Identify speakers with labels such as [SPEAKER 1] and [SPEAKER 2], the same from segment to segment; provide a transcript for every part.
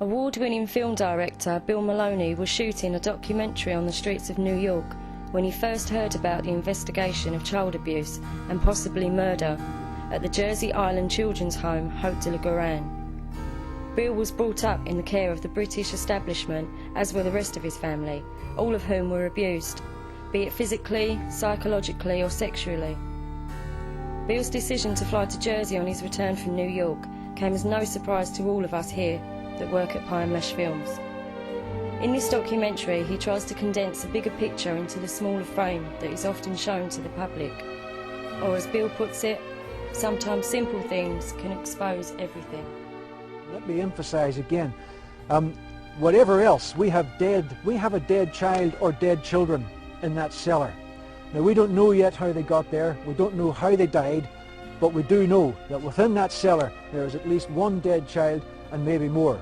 [SPEAKER 1] Award-winning film director Bill Maloney was shooting a documentary on the streets of New York when he first heard about the investigation of child abuse and possibly murder at the Jersey Island children's home Haute de la Garenne. Bill was brought up in the care of the British establishment, as were the rest of his family, all of whom were abused, be it physically, psychologically or sexually. Bill's decision to fly to Jersey on his return from New York came as no surprise to all of us here that work at Pie and Mash Films. In this documentary, he tries to condense a bigger picture into the smaller frame that is often shown to the public. Or as Bill puts it, sometimes simple things can expose everything.
[SPEAKER 2] Let me emphasise again, whatever else, we have a dead child or dead children in that cellar. Now we don't know yet how they got there, we don't know how they died, but we do know that within that cellar there is at least one dead child and maybe more.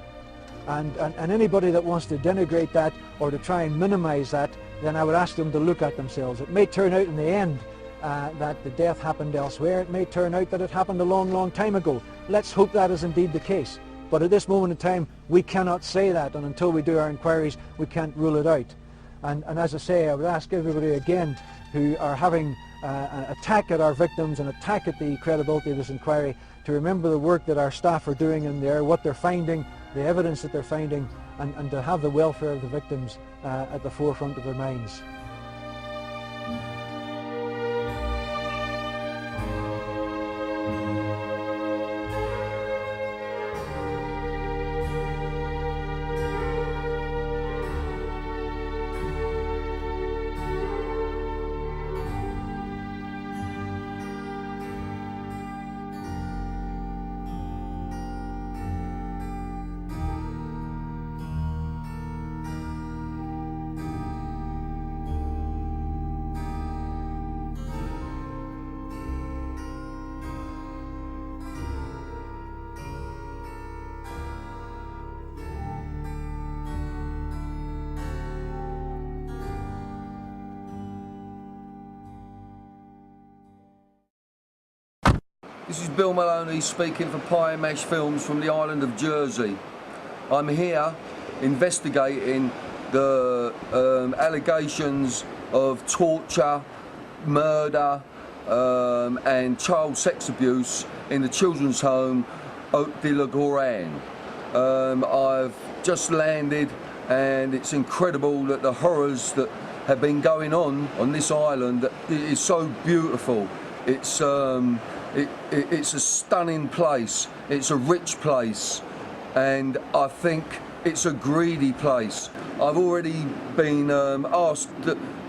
[SPEAKER 2] And anybody that wants to denigrate that or to try and minimise that, then I would ask them to look at themselves. It may turn out in the end that the death happened elsewhere. It may turn out that it happened a long, long time ago. Let's hope that is indeed the case. But at this moment in time, we cannot say that, and until we do our inquiries, we can't rule it out. And as I say, I would ask everybody again who are having an attack at our victims, an attack at the credibility of this inquiry, to remember the work that our staff are doing in there, what they're finding, the evidence that they're finding, and to have the welfare of the victims at the forefront of their minds.
[SPEAKER 3] This is Bill Maloney speaking for Pie and Mash Films from the island of Jersey. I'm here investigating the allegations of torture, murder and child sex abuse in the children's home Haute de la Garenne. I've just landed and it's incredible that the horrors that have been going on this island is so beautiful. It's a stunning place, it's a rich place, and I think it's a greedy place. I've already been asked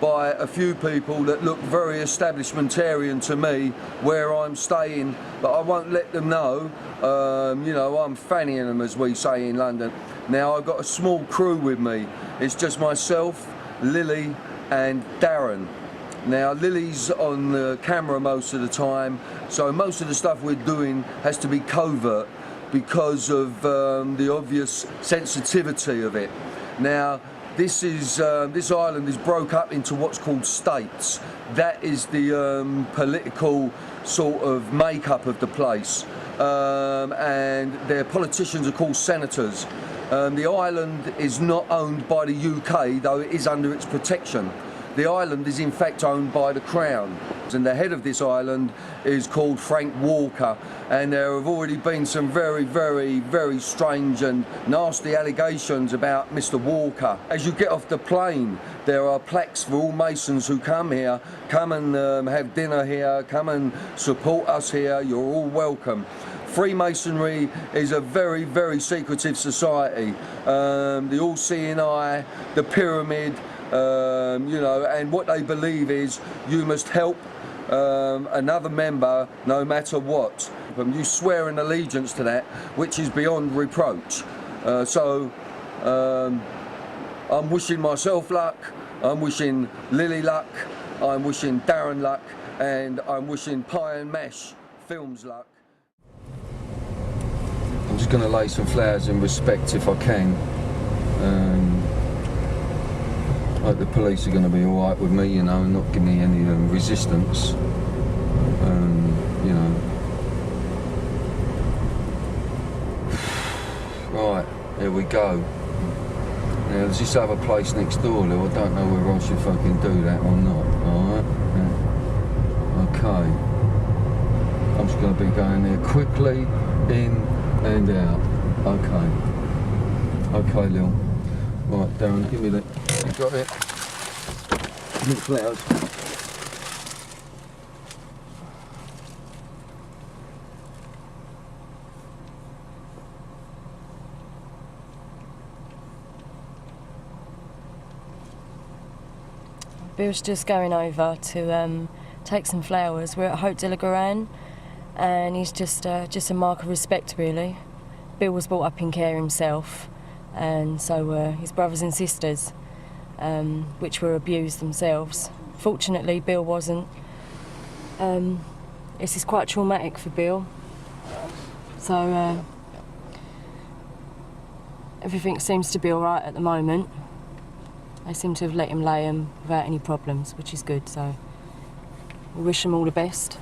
[SPEAKER 3] by a few people that look very establishmentarian to me where I'm staying, but I won't let them know. You know, I'm fannying them, as we say in London. Now I've got a small crew with me. It's just myself, Lily and Darren. Now Lily's on the camera most of the time, so most of the stuff we're doing has to be covert because of the obvious sensitivity of it. Now this island is broke up into what's called states. That is the political sort of makeup of the place, and their politicians are called senators. The island is not owned by the UK, though it is under its protection. The island is in fact owned by the Crown, and the head of this island is called Frank Walker, and there have already been some very, very, very strange and nasty allegations about Mr. Walker. As you get off the plane, there are plaques for all Masons who come here, come and have dinner here, come and support us here, you're all welcome. Freemasonry is a very, very secretive society. The all-seeing eye, the pyramid, you know, and what they believe is you must help another member no matter what. You swear an allegiance to that, which is beyond reproach. So I'm wishing myself luck, I'm wishing Lily luck, I'm wishing Darren luck, and I'm wishing Pie and Mash Films luck. I'm just going to lay some flowers in respect if I can. I hope the police are going to be alright with me, you know, and not give me any resistance. You know. Right. There we go. Now there's this other place next door, Lou. I don't know whether I should fucking do that or not. Alright? Yeah. Okay. I'm just going to be going there quickly, in and out. Okay. Okay, Lil. Right, Darren, give me that. You got it? Give me the flowers.
[SPEAKER 1] Bill's just going over to take some flowers. We're at Haute de la Garenne, and he's just a mark of respect, really. Bill was brought up in care himself, and so were his brothers and sisters, which were abused themselves. Fortunately, Bill wasn't. This is quite traumatic for Bill. So everything seems to be all right at the moment. They seem to have let him lay him without any problems, which is good, so we wish him all the best.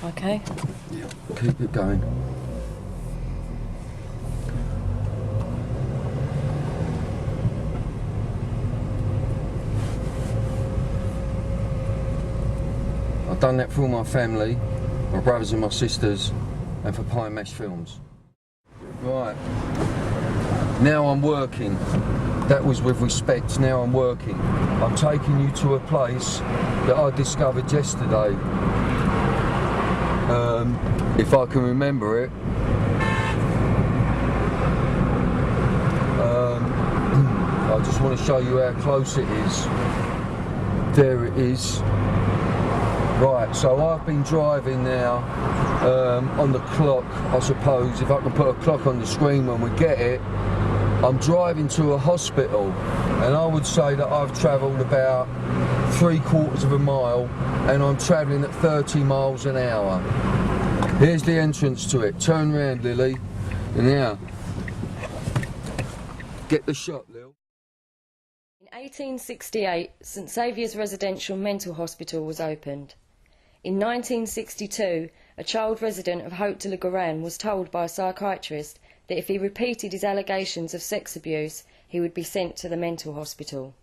[SPEAKER 1] Okay?
[SPEAKER 3] Yeah, keep it going. I've done that for all my family, my brothers and my sisters, and for Pie Mash Films. Right, now I'm working. That was with respect, now I'm working. I'm taking you to a place that I discovered yesterday. If I can remember it. I just want to show you how close it is. There it is. Right, so I've been driving now on the clock, I suppose, if I can put a clock on the screen when we get it. I'm driving to a hospital, and I would say that I've travelled about 3/4 of a mile, and I'm travelling at 30 miles an hour. Here's the entrance to it. Turn round, Lily. Now, get the shot, Lil.
[SPEAKER 1] In 1868, St Saviour's Residential Mental Hospital was opened. In 1962, a child resident of Haute de la Garenne was told by a psychiatrist that if he repeated his allegations of sex abuse, he would be sent to the mental hospital.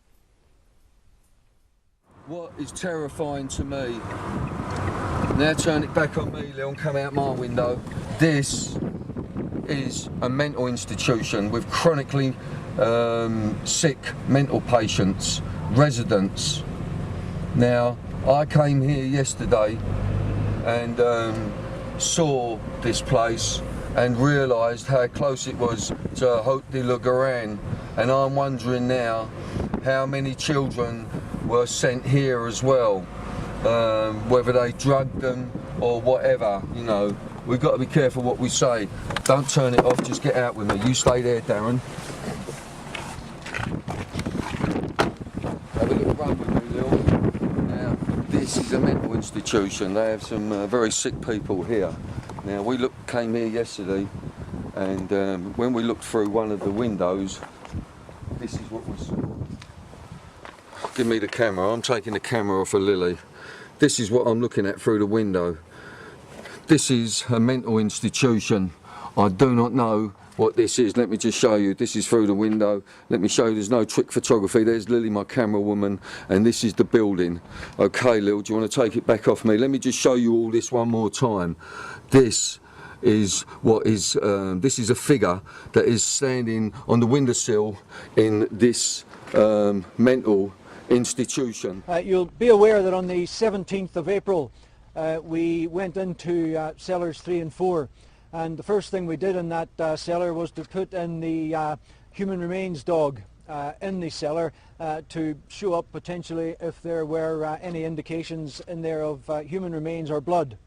[SPEAKER 3] What is terrifying to me, now turn it back on me, Lil, and come out my window. This is a mental institution with chronically sick mental patients, residents. Now, I came here yesterday and saw this place and realised how close it was to Haute de la Garenne, and I'm wondering now how many children were sent here as well, whether they drugged them or whatever, you know. We've got to be careful what we say. Don't turn it off, just get out with me. You stay there, Darren. Have a little run with me, Lil. Now, this is a mental institution. They have some very sick people here. Now, we came here yesterday, and when we looked through one of the windows, this is what we saw. Give me the camera. I'm taking the camera off of Lily. This is what I'm looking at through the window. This is a mental institution. I do not know what this is. Let me just show you. This is through the window. Let me show you. There's no trick photography. There's Lily, my camera woman, and this is the building. Okay, Lil, do you want to take it back off me? Let me just show you all this one more time. This is what is. This is a figure that is standing on the windowsill in this mental institution.
[SPEAKER 2] You'll be aware that on the 17th of April we went into cellars 3 and 4, and the first thing we did in that cellar was to put in the human remains dog in the cellar to show up potentially if there were any indications in there of human remains or blood.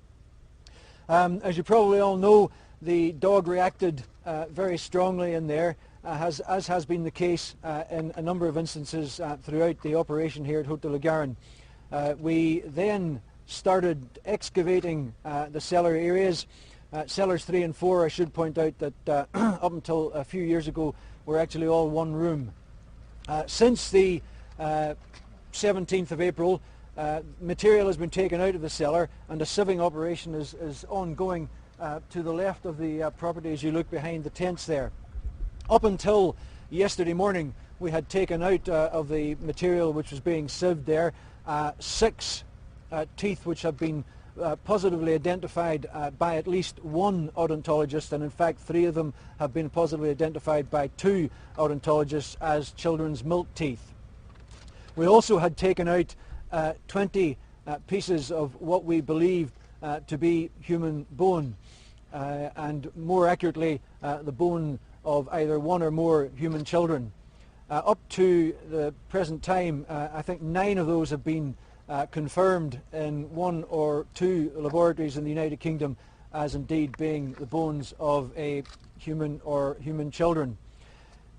[SPEAKER 2] As you probably all know, the dog reacted very strongly in there, as has been the case in a number of instances throughout the operation here at Haute de la Garenne. We then started excavating the cellar areas. Cellars 3 and 4, I should point out that up until a few years ago were actually all one room. Since the 17th of April, material has been taken out of the cellar and a sieving operation is ongoing to the left of the property as you look behind the tents there. Up until yesterday morning, we had taken out of the material which was being sieved there 6 teeth which have been positively identified by at least one odontologist, and in fact 3 of them have been positively identified by 2 odontologists as children's milk teeth. We also had taken out 20 pieces of what we believed to be human bone, and more accurately the bone of either 1 or more human children. Up to the present time, I think 9 of those have been confirmed in 1 or 2 laboratories in the United Kingdom as indeed being the bones of a human or human children.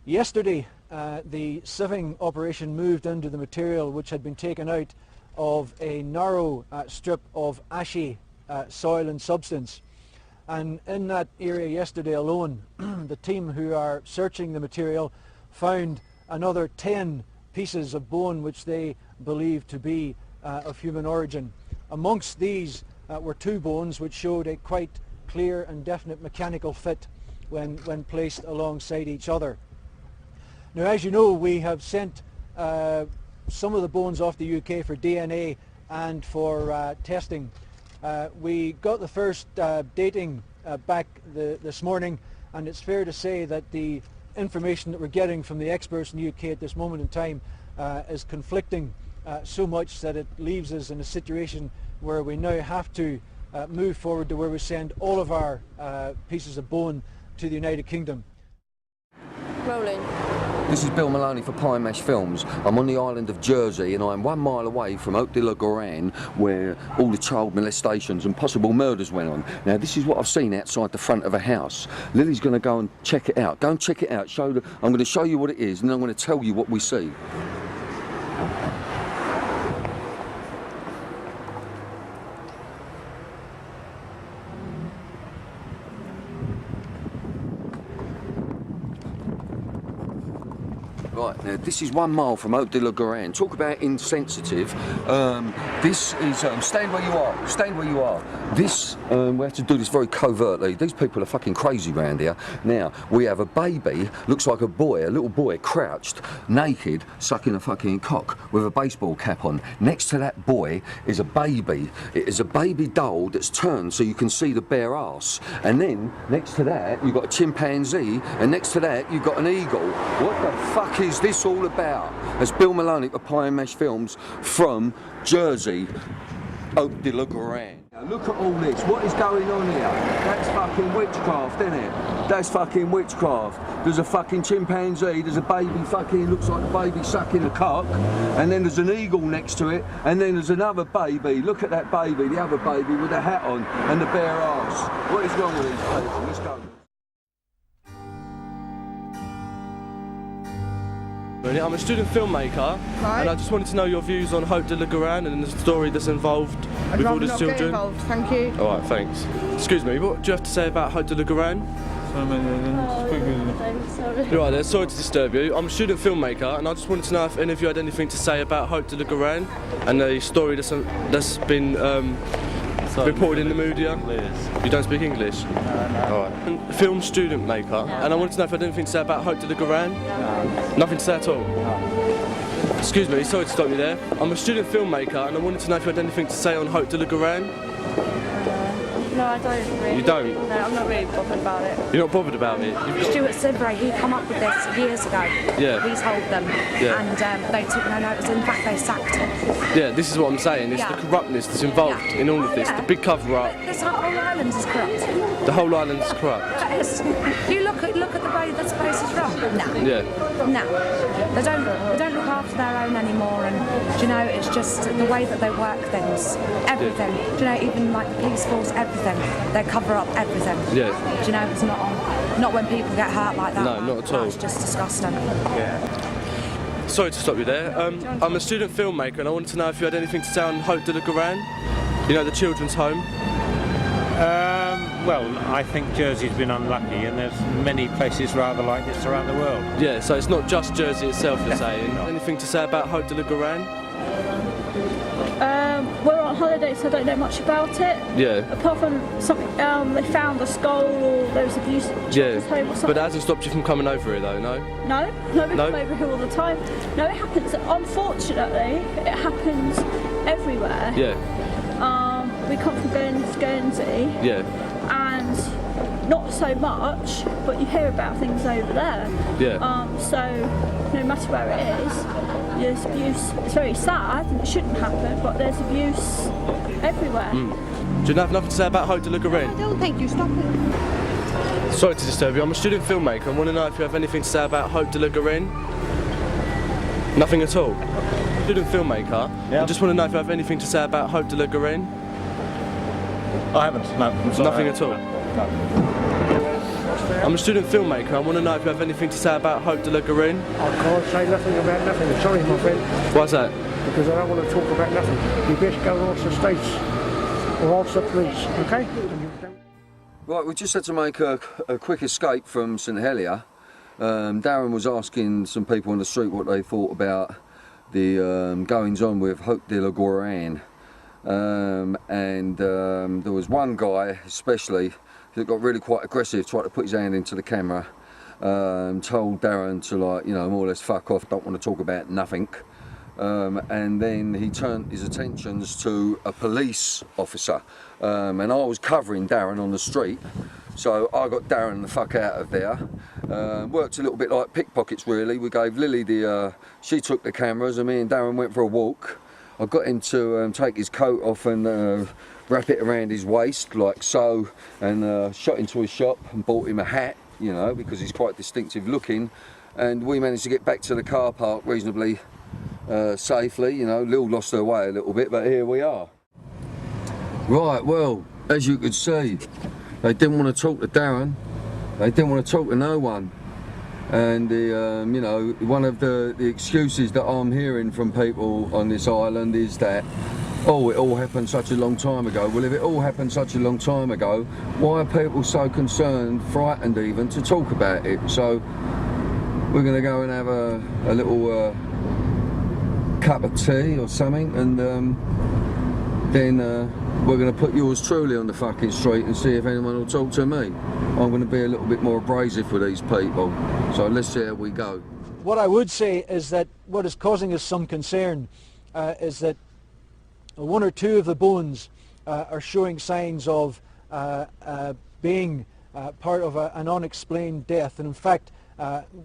[SPEAKER 2] Yesterday, the sieving operation moved into the material which had been taken out of a narrow strip of ashy soil and substance. And in that area yesterday alone, the team who are searching the material found another 10 pieces of bone which they believe to be of human origin. Amongst these were 2 bones which showed a quite clear and definite mechanical fit when placed alongside each other. Now, as you know, we have sent some of the bones off the UK for DNA and for testing. We got the first dating back this morning, and it's fair to say that the information that we're getting from the experts in the UK at this moment in time is conflicting so much that it leaves us in a situation where we now have to move forward to where we send all of our pieces of bone to the United Kingdom.
[SPEAKER 1] Rolling.
[SPEAKER 3] This is Bill Maloney for Pie Mash Films. I'm on the island of Jersey and I'm 1 mile away from Haute de la Garenne, where all the child molestations and possible murders went on. Now this is what I've seen outside the front of a house. Lily's going to go and check it out. Go and check it out. I'm going to show you what it is and then I'm going to tell you what we see. Right, now this is 1 mile from Haute de la Garenne. Talk about insensitive. This is, stand where you are, stand where you are. This, we have to do this very covertly. These people are fucking crazy round here. Now, we have a baby, looks like a boy, a little boy, crouched, naked, sucking a fucking cock with a baseball cap on. Next to that boy is a baby. It is a baby doll that's turned so you can see the bare arse. And then, next to that, you've got a chimpanzee, and next to that, you've got an eagle. What the fuck is this all about? It's Bill Maloney for Pie Mash Films from Jersey, Haute de la Garenne. Now look at all this. What is going on here? That's fucking witchcraft, isn't it? That's fucking witchcraft. There's a fucking chimpanzee, there's a baby fucking, looks like a baby sucking a cock, and then there's an eagle next to it, and then there's another baby. Look at that baby, the other baby with a hat on and the bare arse. What is wrong with these people? Let's go.
[SPEAKER 4] I'm a student filmmaker, and I just wanted to know your views on Haute de la Garenne and the story that's involved with all the children.
[SPEAKER 5] Get involved, thank you.
[SPEAKER 4] Alright, thanks. Excuse me, what do you have to say about Haute de la Garenne?
[SPEAKER 1] I'm sorry.
[SPEAKER 4] Right, sorry to disturb you. I'm a student filmmaker, and I just wanted to know if any of you had anything to say about Haute de la Garenne and the story that's been reported in the media. You don't speak English?
[SPEAKER 5] No.
[SPEAKER 4] Alright. Film student maker, and I wanted to know if I had anything to say about Haute de la Garenne.
[SPEAKER 5] No.
[SPEAKER 4] Nothing to say at all? Excuse me, sorry to stop you there. I'm a student filmmaker, and I wanted to know if you had anything to say on Haute de la Garenne.
[SPEAKER 6] No, I don't really.
[SPEAKER 4] You don't?
[SPEAKER 6] No, I'm not really bothered about it.
[SPEAKER 4] You're not bothered about it?
[SPEAKER 6] Stuart Sidbury, he come up with this years ago.
[SPEAKER 4] Yeah.
[SPEAKER 6] He told them.
[SPEAKER 4] Yeah.
[SPEAKER 6] And they took no notice. In fact, they sacked him.
[SPEAKER 4] Yeah, this is what I'm saying. It's
[SPEAKER 6] Yeah.
[SPEAKER 4] the corruptness that's involved
[SPEAKER 6] Yeah.
[SPEAKER 4] in all of this.
[SPEAKER 6] Yeah.
[SPEAKER 4] The big cover-up.
[SPEAKER 6] This whole island is corrupt.
[SPEAKER 4] The whole island's corrupt.
[SPEAKER 6] Yes. You look at the way this place is run. No.
[SPEAKER 4] Yeah.
[SPEAKER 6] No. They don't look after their own anymore, and do you know, it's just the way that they work things. Everything. Do you know, even like the police force, everything. They cover up everything.
[SPEAKER 4] Yeah.
[SPEAKER 6] Do you know, it's not on. Not when people get hurt like that.
[SPEAKER 4] No, not at all.
[SPEAKER 6] That's just disgusting.
[SPEAKER 4] Sorry to stop you there. I'm a student filmmaker, and I wanted to know if you had anything to say on Haute de la Garenne. You know, the children's home.
[SPEAKER 5] Well, I think Jersey's been unlucky, and there's many places rather like this around the world.
[SPEAKER 4] Yeah, so it's not just Jersey itself, you're saying. Anything to say about Haute de la Garenne?
[SPEAKER 7] We're on holiday, so I don't know much about it.
[SPEAKER 4] Yeah.
[SPEAKER 7] Apart from something, they found a skull or there was abuse at
[SPEAKER 4] Yeah,
[SPEAKER 7] children's home or something.
[SPEAKER 4] but that hasn't stopped you from coming over here though, no?
[SPEAKER 7] No, we come over here all the time. No, it happens. Unfortunately, it happens everywhere.
[SPEAKER 4] Yeah,
[SPEAKER 7] We come from Guernsey,
[SPEAKER 4] yeah,
[SPEAKER 7] and not so much, but you hear about things over there.
[SPEAKER 4] yeah.
[SPEAKER 7] So no matter where it is, there's abuse. It's very sad and it shouldn't happen, but there's abuse everywhere.
[SPEAKER 4] Do you have nothing to say about Haute de la Garenne?
[SPEAKER 8] I don't think you stop it.
[SPEAKER 4] Sorry to disturb you, I'm a student filmmaker. I want to know if you have anything to say about Haute de la Garenne? Nothing at all? Student filmmaker.
[SPEAKER 5] Yeah.
[SPEAKER 4] I just want to know if you have anything to say about Haute de la Garenne?
[SPEAKER 5] I haven't, no. I'm sorry.
[SPEAKER 4] Nothing at all?
[SPEAKER 5] No.
[SPEAKER 4] I'm a student filmmaker. I want to know if you have anything to say about Haute de la Garenne?
[SPEAKER 9] I can't say nothing about nothing. Sorry, my friend,
[SPEAKER 4] Why's that?
[SPEAKER 9] because I don't want to talk about nothing. You best go and ask the States or ask the police, okay?
[SPEAKER 3] Right, we just had to make a quick escape from St Helier. Darren was asking some people on the street what they thought about the goings on with Haute de la Garenne. There was one guy especially that got really quite aggressive, tried to put his hand into the camera, told Darren to, like, you know, more or less fuck off, don't want to talk about nothing. And then he turned his attentions to a police officer, and I was covering Darren on the street, so I got Darren the fuck out of there. Worked a little bit like pickpockets really. We gave Lily she took the cameras and me and Darren went for a walk. I got him to take his coat off and wrap it around his waist like so, and shot into his shop and bought him a hat, you know, because he's quite distinctive looking, and we managed to get back to the car park reasonably safely. You know, Lil lost her way a little bit, but here we are. Right, well, as you could see, they didn't want to talk to Darren, they didn't want to talk to no one. And you know, one of the excuses that I'm hearing from people on this island is that, oh, it all happened such a long time ago. Well, if it all happened such a long time ago, why are people so concerned, frightened even, to talk about it? So we're going to go and have a little cup of tea or something, and then we're going to put yours truly on the fucking street and see if anyone will talk to me. I'm going to be a little bit more abrasive with these people, so let's see how we go.
[SPEAKER 2] What I would say is that what is causing us some concern is that one or two of the bones are showing signs of being part of an unexplained death, and in fact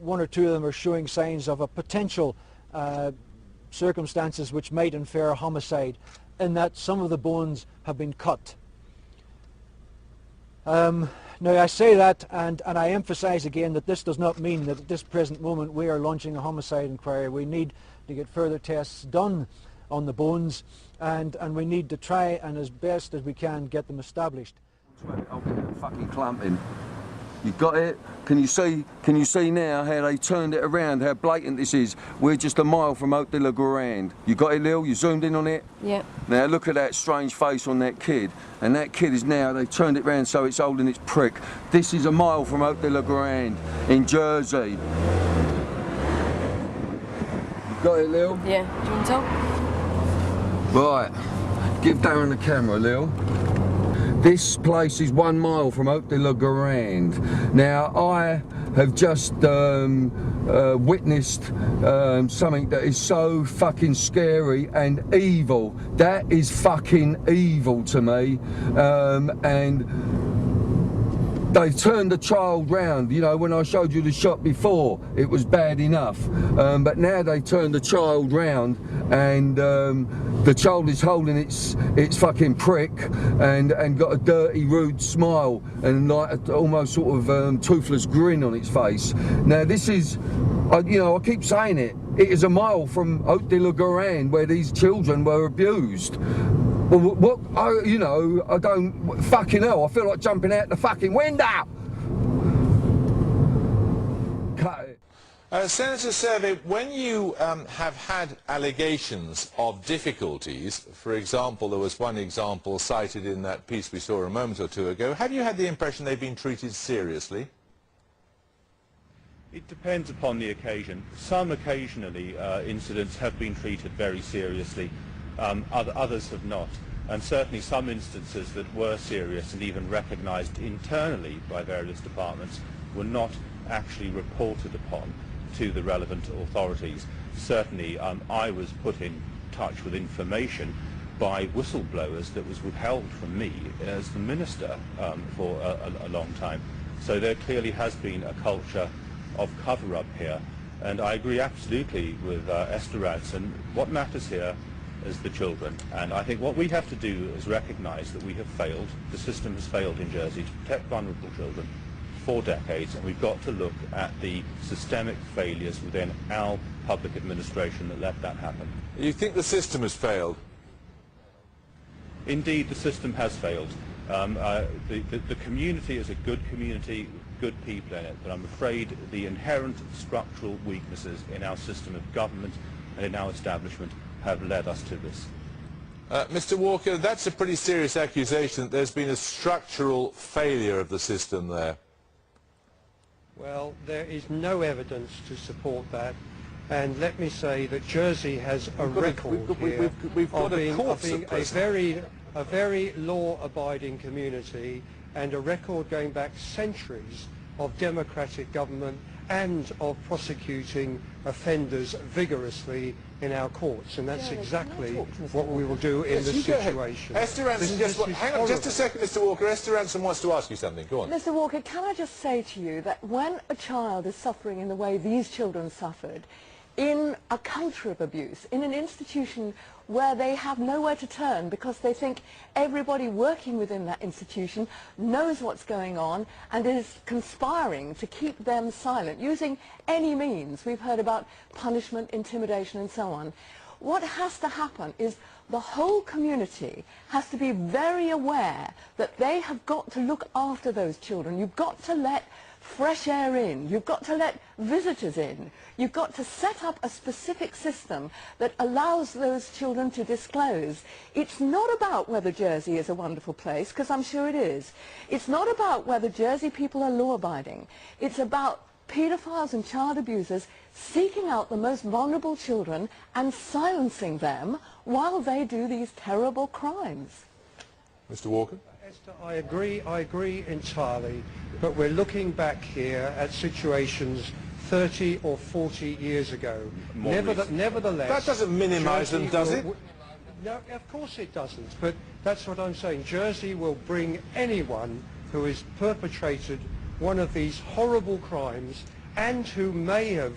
[SPEAKER 2] one or two of them are showing signs of a potential circumstances which might infer a homicide, in that some of the bones have been cut. Now I say that, and I emphasize again that this does not mean that at this present moment we are launching a homicide inquiry. We need to get further tests done on the bones, and we need to try and as best as we can get them established.
[SPEAKER 3] I'll get that fucking clumping. You got it? Can you see now how they turned it around, how blatant this is? We're just a mile from Haute de la Garenne. You got it, Lil? You zoomed in on it?
[SPEAKER 1] Yeah.
[SPEAKER 3] Now look at that strange face on that kid. And that kid is now, they've turned it around so it's holding its prick. This is a mile from Haute de la Garenne in Jersey. You got it, Lil?
[SPEAKER 1] Yeah. Do you want to talk?
[SPEAKER 3] Right. Give Darren the camera, Lil. This place is 1 mile from Haute de la Garenne. Now, I have just witnessed something that is so fucking scary and evil. That is fucking evil to me. And they've turned the child round. You know, when I showed you the shot before, it was bad enough. But now they've turned the child round, and the child is holding its fucking prick and got a dirty, rude smile and like almost sort of toothless grin on its face. Now this is, you know, I keep saying it. It is a mile from Haute de la Garenne where these children were abused. Well, what, you know, I don't, fucking hell, I feel like jumping out the fucking window. Cut it.
[SPEAKER 10] Senator Survey, when you have had allegations of difficulties, for example, there was one example cited in that piece we saw a moment or two ago, have you had the impression they've been treated seriously?
[SPEAKER 11] It depends upon the occasion. Some occasionally incidents have been treated very seriously, others have not. And certainly some instances that were serious and even recognised internally by various departments were not actually reported upon to the relevant authorities. Certainly I was put in touch with information by whistleblowers that was withheld from me as the minister for a long time. So there clearly has been a culture of cover-up here, and I agree absolutely with Esther Rantzen. What matters here is the children, and I think what we have to do is recognise that we have failed, the system has failed in Jersey to protect vulnerable children for decades, and we've got to look at the systemic failures within our public administration that let that happen.
[SPEAKER 10] You think the system has failed?
[SPEAKER 11] Indeed, the system has failed. The community is a good community, good people in it, but I'm afraid the inherent structural weaknesses in our system of government and in our establishment have led us to this.
[SPEAKER 10] Mr. Walker, that's a pretty serious accusation that there's been a structural failure of the system there.
[SPEAKER 12] Well, there is no evidence to support that, and let me say that Jersey has a record here of being a very law-abiding community, and a record going back centuries of democratic government and of prosecuting offenders vigorously in our courts, and that's exactly what we will do in this situation.
[SPEAKER 10] Esther Rantzen, hang on just a second, Mr. Walker. Esther Rantzen wants to ask you something. Go on.
[SPEAKER 8] Mr. Walker, can I just say to you that when a child is suffering in the way these children suffered, in a culture of abuse, in an institution where they have nowhere to turn because they think everybody working within that institution knows what's going on and is conspiring to keep them silent, using any means. We've heard about punishment, intimidation and so on. What has to happen is the whole community has to be very aware that they have got to look after those children. You've got to let fresh air in, you've got to let visitors in, you've got to set up a specific system that allows those children to disclose. It's not about whether Jersey is a wonderful place, because I'm sure it is. It's not about whether Jersey people are law-abiding. It's about paedophiles and child abusers seeking out the most vulnerable children and silencing them while they do these terrible crimes.
[SPEAKER 10] Mr. Walker?
[SPEAKER 12] Esther, I agree entirely, but we're looking back here at situations 30 or 40 years ago. Nevertheless...
[SPEAKER 10] That doesn't minimise them, does it?
[SPEAKER 12] No, of course it doesn't, but that's what I'm saying. Jersey will bring anyone who has perpetrated one of these horrible crimes and who may have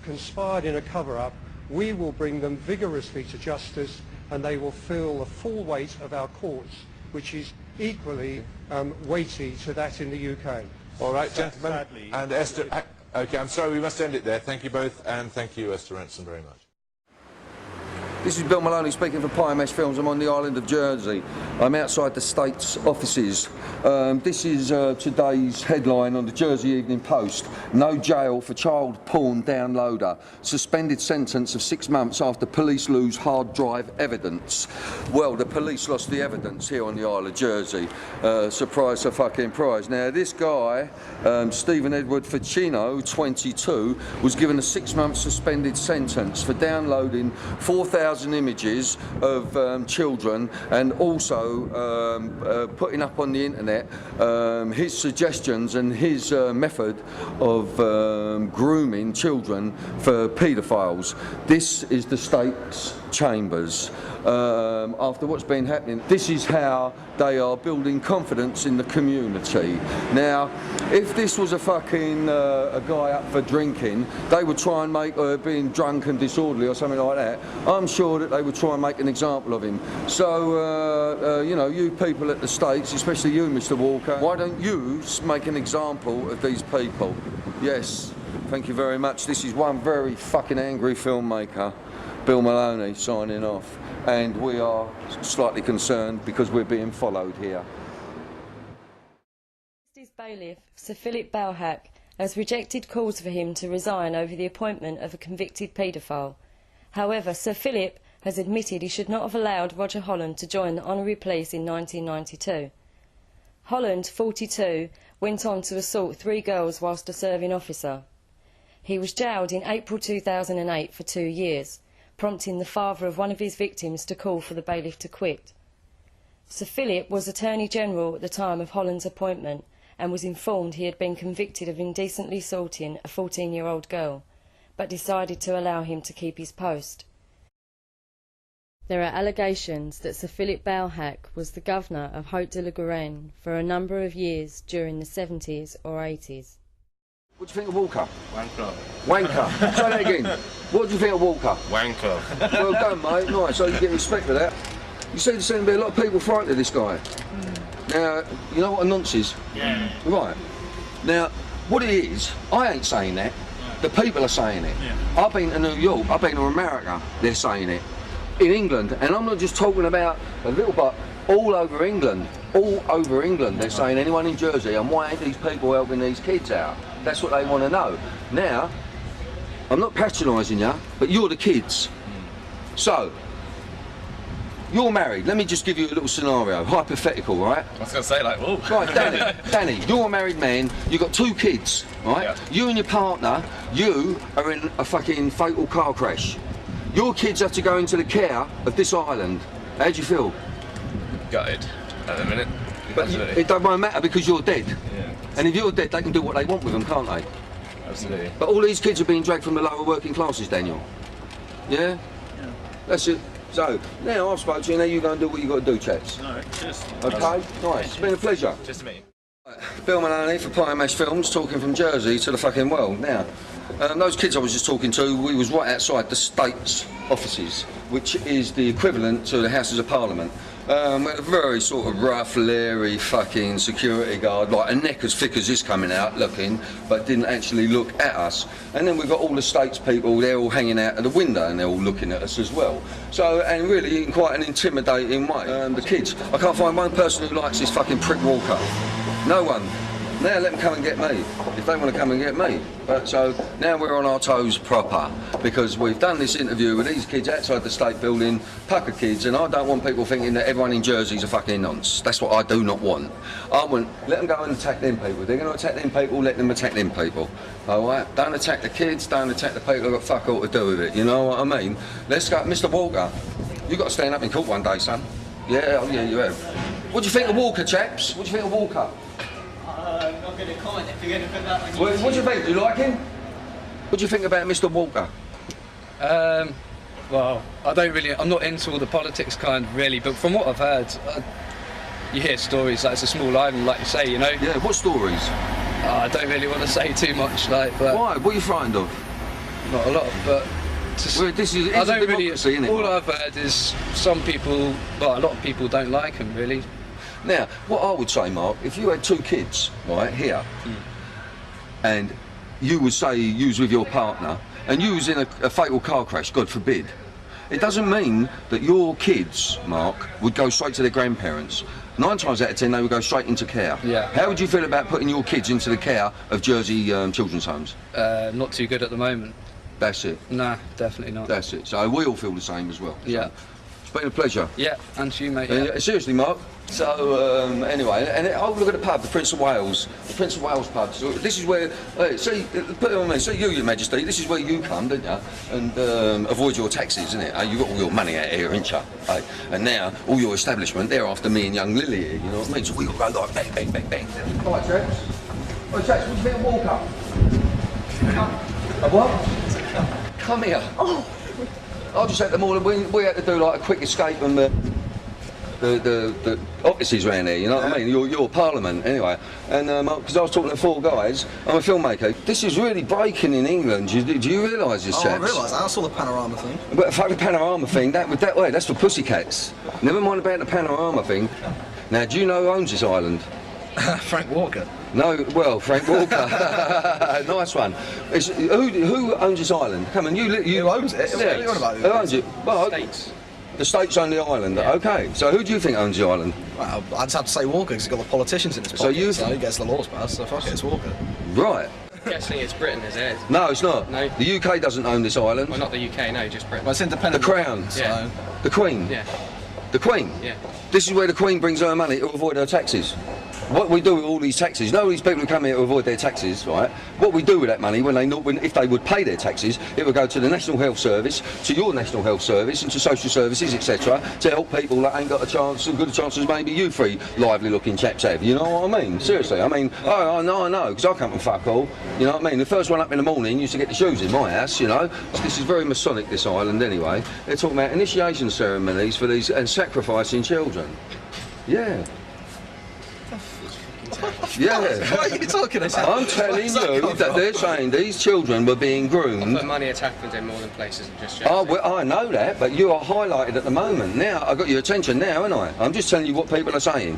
[SPEAKER 12] conspired in a cover-up. We will bring them vigorously to justice, and they will feel the full weight of our courts, which is equally weighty to that in the UK.
[SPEAKER 10] All right, gentlemen, and Esther... Okay, I'm sorry, we must end it there. Thank you both, and thank you, Esther Rantzen, very much.
[SPEAKER 3] This is Bill Maloney speaking for Pie Mesh Films. I'm on the island of Jersey. I'm outside the State's offices. This is today's headline on the Jersey Evening Post. No jail for child porn downloader. Suspended sentence of 6 months after police lose hard drive evidence. Well, the police lost the evidence here on the Isle of Jersey. Surprise, so fucking prize. Now, this guy, Stephen Edward Ficino, 22, was given a 6-month suspended sentence for downloading 4,000 images of children, and also putting up on the internet his suggestions and his method of grooming children for paedophiles. This is the State's chambers. After what's been happening, this is how they are building confidence in the community. Now, if this was a fucking a guy up for drinking, they would try and make being drunk and disorderly or something like that. I'm sure that they would try and make an example of him. So, you know, you people at the States, especially you, Mr. Walker, why don't you make an example of these people? Yes, thank you very much. This is one very fucking angry filmmaker, Bill Maloney, signing off. And we are slightly concerned because we're being followed here.
[SPEAKER 1] Justice Bailiff Sir Philip Balhack has rejected calls for him to resign over the appointment of a convicted paedophile. However, Sir Philip has admitted he should not have allowed Roger Holland to join the honorary police in 1992. Holland, 42, went on to assault 3 girls whilst a serving officer. He was jailed in April 2008 for 2 years, prompting the father of one of his victims to call for the bailiff to quit. Sir Philip was Attorney General at the time of Holland's appointment and was informed he had been convicted of indecently assaulting a 14-year-old girl, but decided to allow him to keep his post. There are allegations that Sir Philip Bailhac was the governor of Haute de la Garenne for a number of years during the 70s or 80s.
[SPEAKER 3] What do you think of Walker?
[SPEAKER 13] Wanker.
[SPEAKER 3] Wanker. Say that again. What do you think of Walker?
[SPEAKER 13] Wanker.
[SPEAKER 3] Well done, mate. Nice. So you get respect for that. You see, there seem to be a lot of people frightened of this guy. Now, you know what a nonce is?
[SPEAKER 13] Yeah.
[SPEAKER 3] Right. Now, what it is, I ain't saying that. The people are saying it. Yeah. I've been to New York, I've been to America, they're saying it. In England, and I'm not just talking about a little bit, all over England. All over England, they're saying anyone in Jersey, and why ain't these people helping these kids out? That's what they want to know. Now, I'm not patronising you, but you're the kids. So, you're married. Let me just give you a little scenario, hypothetical, right?
[SPEAKER 13] I was going to say, like, whoa.
[SPEAKER 3] Right, Danny, you're a married man, you've got 2 kids, right? Yeah. You and your partner, you are in a fucking fatal car crash. Your kids have to go into the care of this island. How do you feel?
[SPEAKER 13] Gutted at the minute.
[SPEAKER 3] But it don't matter because you're dead.
[SPEAKER 13] Yeah.
[SPEAKER 3] And if you're dead, they can do what they want with them, can't they?
[SPEAKER 13] Absolutely.
[SPEAKER 3] But all these kids are being dragged from the lower working classes, Daniel. Yeah? Yeah. That's it. So, now I've spoken to you, now you go and do what you got to do, chaps.
[SPEAKER 13] No, cheers.
[SPEAKER 3] Okay? Nice. It's been a pleasure.
[SPEAKER 13] Just to meet you.
[SPEAKER 3] Bill Maloney for Pie and Mash Films, talking from Jersey to the fucking world. Now, those kids I was just talking to, we was right outside the State's offices, which is the equivalent to the Houses of Parliament. A very sort of rough, leery fucking security guard, like a neck as thick as this coming out looking, but didn't actually look at us. And then we've got all the States people, they're all hanging out of the window and they're all looking at us as well. So, and really in quite an intimidating way. The kids, I can't find one person who likes this fucking prick Walker. No one. Now let them come and get me, if they want to come and get me. But so now we're on our toes proper, because we've done this interview with these kids outside the State building, pucker kids, and I don't want people thinking that everyone in Jersey's a fucking nonce. That's what I do not want. I want, let them go and attack them people. If they're going to attack them people, let them attack them people. Alright? Don't attack the kids, don't attack the people who've got fuck all to do with it, you know what I mean? Let's go, Mr. Walker, you've got to stand up in court one day, son. Yeah, you have. What do you think of Walker, chaps? What do you think of Walker?
[SPEAKER 14] I'm not going to comment if you're going to put that on
[SPEAKER 3] YouTube. What do you think? Do you like him? What do you think about Mr. Walker?
[SPEAKER 15] Well, I'm not into all the politics kind really, but from what I've heard, you hear stories like it's a small island, like you say, you know?
[SPEAKER 3] Yeah, what stories?
[SPEAKER 15] I don't really want to say too much, like, but...
[SPEAKER 3] Why? What are you frightened of?
[SPEAKER 15] Not a lot, but...
[SPEAKER 3] Well, this is I don't really, isn't it?
[SPEAKER 15] All I've heard is some people, well, a lot of people don't like him, really.
[SPEAKER 3] Now, what I would say, Mark, if you had 2 kids, right, here, and you would say you was with your partner, and you was in a fatal car crash, God forbid, it doesn't mean that your kids, Mark, would go straight to their grandparents. 9 times out of 10, they would go straight into care.
[SPEAKER 15] Yeah.
[SPEAKER 3] How would you feel about putting your kids into the care of Jersey children's homes?
[SPEAKER 15] Not too good at the moment.
[SPEAKER 3] That's it?
[SPEAKER 15] Nah, definitely not.
[SPEAKER 3] That's it. So we all feel the same as well.
[SPEAKER 15] Yeah.
[SPEAKER 3] So it's been a pleasure.
[SPEAKER 15] Yeah, and to you, mate. Yeah.
[SPEAKER 3] Seriously, Mark. So, anyway, and oh, look at the pub, the Prince of Wales. The Prince of Wales pub. So this is where, see, put it on me, see you, Your Majesty, this is where you come, don't you? And avoid your taxes, isn't it? You've got all your money out here, ain't you? And now, all your establishment, they're after me and young Lily here, you know what I mean? So we all go like bang, bang, bang, bang. All right, chaps. All right, chaps, what do you think of Walker? A what? Come here. Oh. I just had them all, we had to do like a quick escape from the offices around here, you know what I mean? Your parliament, anyway. And because I was talking to 4 guys, I'm a filmmaker. This is really breaking in England. Do you realise this, chaps?
[SPEAKER 16] I realise that. I saw the panorama thing.
[SPEAKER 3] But the fucking panorama thing, that's for pussycats. Never mind about the panorama thing. Now, do you know who owns this island?
[SPEAKER 16] Frank Walker.
[SPEAKER 3] No, well, Frank Walker. Nice one. Who owns this island? Come on, you
[SPEAKER 16] who owns it?
[SPEAKER 3] Yeah. Who owns it? Well,
[SPEAKER 15] States.
[SPEAKER 3] The States own the island. Yeah. Okay. So who do you think owns the island?
[SPEAKER 16] Well, I'd just have to say Walker because he's got the politicians in his pocket. So he gets the laws passed. So fuck it, it's Walker.
[SPEAKER 3] Right.
[SPEAKER 17] guessing it's Britain, is it?
[SPEAKER 3] No, it's not.
[SPEAKER 17] No.
[SPEAKER 3] The UK doesn't own this island.
[SPEAKER 17] Well, not the UK, no, just Britain.
[SPEAKER 16] Well, it's independent.
[SPEAKER 3] The Crown.
[SPEAKER 17] Yeah.
[SPEAKER 3] The Queen.
[SPEAKER 17] Yeah.
[SPEAKER 3] The Queen.
[SPEAKER 17] Yeah.
[SPEAKER 3] This is where the Queen brings her money to avoid her taxes. What we do with all these taxes, you know, these people who come here to avoid their taxes, right? What we do with that money, if they would pay their taxes, it would go to the National Health Service, to your National Health Service, and to social services, etc., to help people that ain't got a chance, as good a chance as maybe you three lively-looking chaps have. You know what I mean? Seriously, I mean, I know, because I come from fuck all. You know what I mean? The first one up in the morning used to get the shoes in my house. You know, this is very Masonic, this island, anyway. They're talking about initiation ceremonies for these and sacrificing children. Yeah. Yeah.
[SPEAKER 16] What are you talking about?
[SPEAKER 3] I'm telling you that they're saying these children were being groomed.
[SPEAKER 17] But money has happened in more than places than just Jersey.
[SPEAKER 3] Oh, well, I know that, but you are highlighted at the moment. Now, I've got your attention now, haven't I? I'm just telling you what people are saying.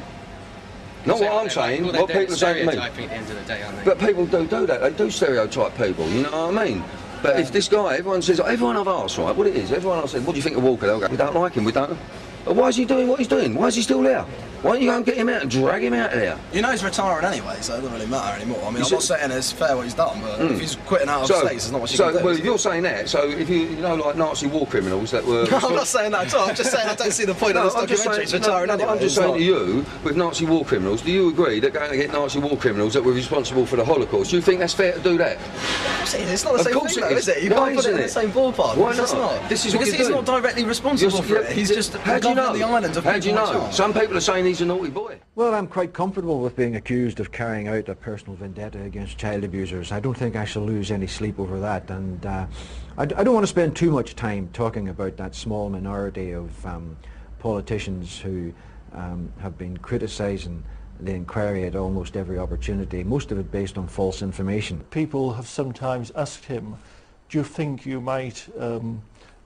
[SPEAKER 3] Not what I'm saying, what people are saying to me.
[SPEAKER 17] At the end of the day, aren't they?
[SPEAKER 3] But people do that. They do stereotype people, you know what I mean? But if this guy, everyone says, everyone I've asked, right, what it is, everyone I've said, what do you think of Walker? They'll go, we don't like him, we don't. But why is he doing what he's doing? Why is he still there? Why don't you go and get him out and drag him out of there?
[SPEAKER 16] You know he's retiring anyway, so it doesn't really matter anymore. I mean, I'm not saying it's fair what he's done, but if he's quitting out of states, it's not what you can do.
[SPEAKER 3] Well, if you're saying that, so if you know, like Nazi war criminals that were...
[SPEAKER 16] No, I'm not saying that at all. I'm just saying I don't see the point of this documentary. He's retiring anyway.
[SPEAKER 3] I'm just saying to you, with Nazi war criminals, do you agree that going to get Nazi war criminals that were responsible for the Holocaust, do you think that's fair to do that?
[SPEAKER 16] It's not the same thing, though, is it? You can't put it in the same ballpark.
[SPEAKER 3] Why not?
[SPEAKER 16] It's not.
[SPEAKER 3] This is
[SPEAKER 16] because he's not directly responsible for it. He's just governing the island of people.
[SPEAKER 3] How do you know? Some people are saying he's a naughty boy.
[SPEAKER 2] Well, I'm quite comfortable with being accused of carrying out a personal vendetta against child abusers. I don't think I shall lose any sleep over that, and I don't want to spend too much time talking about that small minority of politicians who have been criticising the inquiry at almost every opportunity, most of it based on false information.
[SPEAKER 12] People have sometimes asked him, do you think you might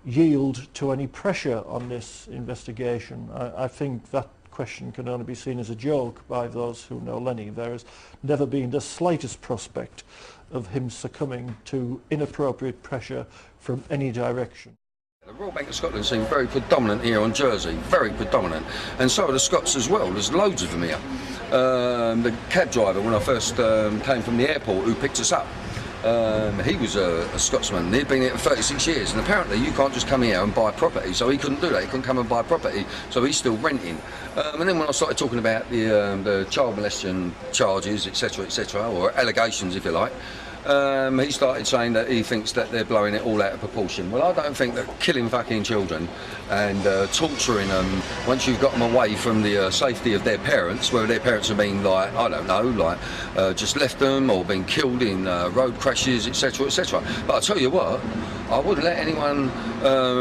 [SPEAKER 12] yield to any pressure on this investigation? I think that question can only be seen as a joke by those who know Lenny. There has never been the slightest prospect of him succumbing to inappropriate pressure from any direction.
[SPEAKER 3] The Royal Bank of Scotland seem very predominant here on Jersey, very predominant, and so are the Scots as well. There's loads of them here. The cab driver, when I first came from the airport, who picked us up, he was a Scotsman. He'd been here for 36 years, and apparently you can't just come here and buy property, so he couldn't do that. He couldn't come and buy property, so he's still renting. And then when I started talking about the child molestation charges, etc., or allegations, if you like, he started saying that he thinks that they're blowing it all out of proportion. Well, I don't think that killing fucking children and torturing them once you've got them away from the safety of their parents, whether their parents have been, like, I don't know, like just left them or been killed in road crashes, etc., etc. But I tell you what, I wouldn't let anyone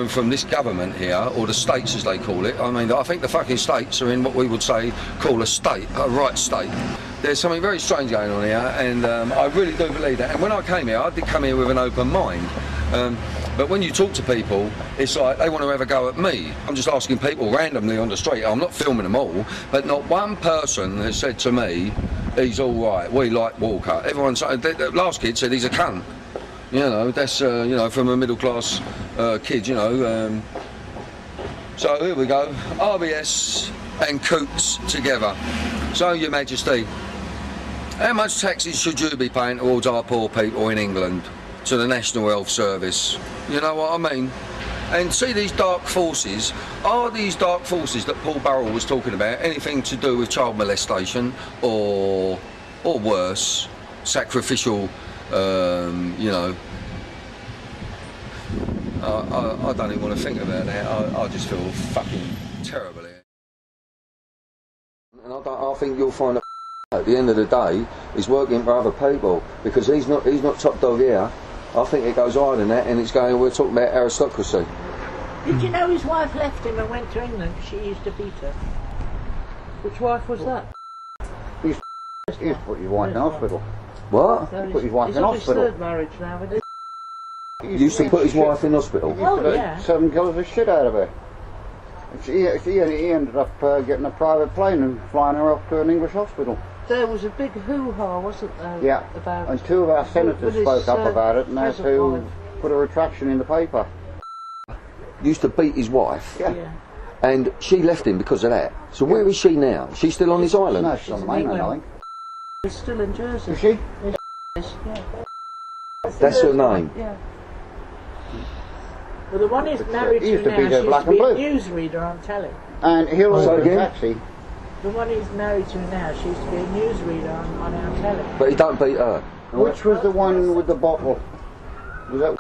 [SPEAKER 3] from this government here, or the states as they call it, I mean, I think the fucking states are in what we would say call a state, a right state. There's something very strange going on here, and I really do believe that. And when I came here, I did come here with an open mind. But when you talk to people, it's like they want to have a go at me. I'm just asking people randomly on the street. I'm not filming them all, but not one person has said to me, he's all right, we like Walker. Everyone said, the last kid said he's a cunt. You know, that's, you know, from a middle-class kid, you know. So here we go, RBS and Coots together. So, Your Majesty, how much taxes should you be paying towards our poor people in England, to the National Health Service? You know what I mean? And see these dark forces, are these dark forces that Paul Burrell was talking about anything to do with child molestation or worse, sacrificial, you know, I don't even want to think about that. I just feel fucking terrible here. And I think you'll find that at the end of the day, he's working for other people, because he's not top dog here. I think it goes higher than that, and it's going, we're talking about aristocracy.
[SPEAKER 18] Did you know his wife left him and went to England because she used to beat her? Which wife was that?
[SPEAKER 19] He's put his wife in hospital.
[SPEAKER 3] What?
[SPEAKER 19] He put his wife in hospital.
[SPEAKER 18] He's on his third marriage now, isn't he?
[SPEAKER 3] He used to put his wife in hospital?
[SPEAKER 18] Oh, yeah.
[SPEAKER 19] 7 kilos of shit out of her. He ended up getting a private plane and flying her off to an English hospital.
[SPEAKER 18] There was a big hoo-ha, wasn't there?
[SPEAKER 19] Yeah,
[SPEAKER 18] about
[SPEAKER 19] and 2 of our senators spoke up about it, and that's who put a retraction in the paper.
[SPEAKER 3] Used to beat his wife?
[SPEAKER 19] Yeah.
[SPEAKER 3] And she left him because of that. So where is she now? She's still on his island?
[SPEAKER 19] No, she's on the mainland, I think.
[SPEAKER 18] He's still in Jersey.
[SPEAKER 19] Is she?
[SPEAKER 18] Yes, yeah.
[SPEAKER 20] That's her name.
[SPEAKER 18] Yeah. Well, the one he's married
[SPEAKER 19] He used
[SPEAKER 18] to
[SPEAKER 19] to be
[SPEAKER 18] now,
[SPEAKER 19] the
[SPEAKER 18] she
[SPEAKER 19] black
[SPEAKER 18] used to
[SPEAKER 19] and
[SPEAKER 18] be a
[SPEAKER 19] blue.
[SPEAKER 18] newsreader on telly.
[SPEAKER 19] And he'll
[SPEAKER 20] Say
[SPEAKER 19] order a
[SPEAKER 20] again?
[SPEAKER 19] taxi.
[SPEAKER 18] The one he's married to now, she used to be a newsreader on our telly.
[SPEAKER 20] But he don't beat her.
[SPEAKER 19] Which was the one with the bottle? Was that?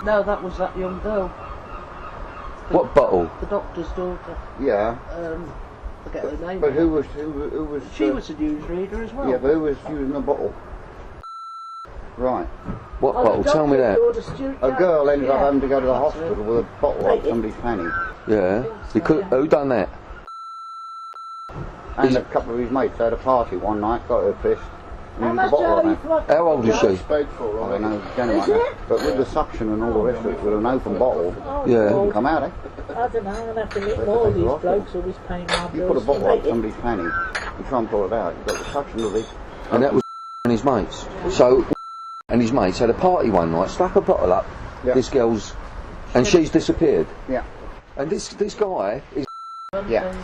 [SPEAKER 18] No, that was that young girl.
[SPEAKER 20] What bottle?
[SPEAKER 18] The doctor's daughter.
[SPEAKER 19] Yeah.
[SPEAKER 18] Forget her name.
[SPEAKER 19] But who was?
[SPEAKER 18] She was a newsreader as well.
[SPEAKER 19] Yeah, but who was using the bottle? Right.
[SPEAKER 20] What bottle? Tell me that.
[SPEAKER 19] A girl ended up having to go to the hospital with a bottle up somebody's fanny.
[SPEAKER 20] Yeah. Because who done that?
[SPEAKER 19] And a couple of his mates had a party one night, got her pissed.
[SPEAKER 18] How
[SPEAKER 19] And
[SPEAKER 18] much
[SPEAKER 19] the bottle
[SPEAKER 18] are
[SPEAKER 19] on
[SPEAKER 18] you
[SPEAKER 19] her.
[SPEAKER 20] How old is she?
[SPEAKER 19] I don't know, gentleman. But with the suction and all the rest of it, with an open bottle,
[SPEAKER 20] Yeah.
[SPEAKER 19] it didn't come out, eh?
[SPEAKER 18] I don't know, I'll have to meet all these blokes always paying my bills.
[SPEAKER 19] You put a bottle up somebody's fanny, you try and pull it out, you've got the suction of it.
[SPEAKER 20] And that was and his mates. So, and his mates had a party one night, stuck a bottle up, this girl's, and she's disappeared.
[SPEAKER 19] Yeah.
[SPEAKER 20] And this guy is...
[SPEAKER 19] Yeah.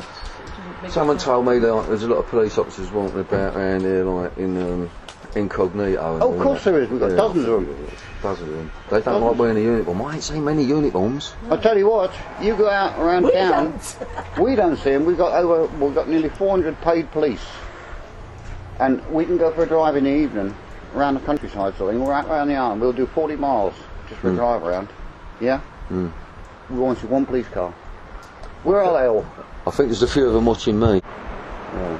[SPEAKER 20] Someone told me that there's a lot of police officers walking about around here, like, in incognito. And
[SPEAKER 19] Oh, of course there is, we've got dozens of them.
[SPEAKER 20] Dozens of them. They don't like wearing a uniform. I ain't seen many uniforms.
[SPEAKER 19] I tell you what, you go out around town, we don't see them. We've got nearly 400 paid police, and we can go for a drive in the evening around the countryside, sort of thing. We're out around the island. We'll do 40 miles just for a drive around. Yeah. We won't see one police car. Where are they all?
[SPEAKER 20] I think there's a few of them watching me.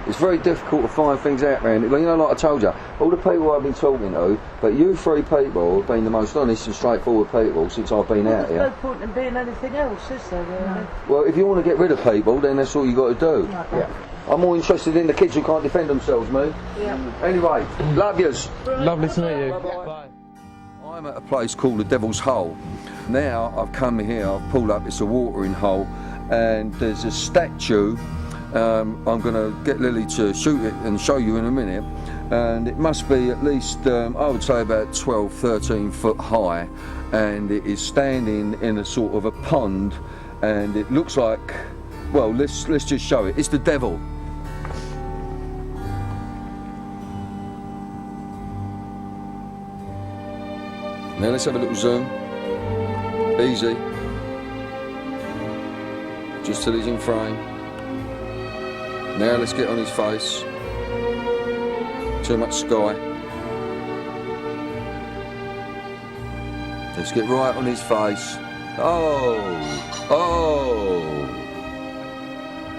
[SPEAKER 20] It's very difficult to find things out around it. Well, you know, like I told you, all the people I've been talking to, but you three people have been the most honest and straightforward people since I've been out
[SPEAKER 18] There's
[SPEAKER 20] here.
[SPEAKER 18] no point in being anything else, is there, really?
[SPEAKER 20] Well, if you want to get rid of people, then that's all you got to do.
[SPEAKER 18] Yeah.
[SPEAKER 20] I'm more interested in the kids who can't defend themselves, me.
[SPEAKER 18] Yeah.
[SPEAKER 20] Anyway, love yous.
[SPEAKER 4] Lovely to meet you.
[SPEAKER 20] Bye.
[SPEAKER 3] I'm at a place called the Devil's Hole. Now I've come here, I've pulled up, it's a watering hole, and there's a statue. I'm going to get Lily to shoot it and show you in a minute, and it must be at least I would say about 12-13 foot high, and it is standing in a sort of a pond, and it looks like, well, let's just show it. It's the devil. Now let's have a little zoom. Easy. Just till he's in frame. Now let's get on his face. Too much sky. Let's get right on his face. Oh.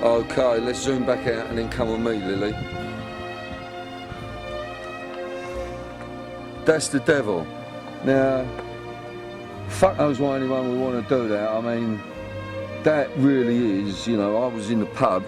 [SPEAKER 3] Okay, let's zoom back out and then come on me, Lily. That's the devil. Now, fuck knows why anyone would want to do that. I mean, that really is, you know, I was in the pub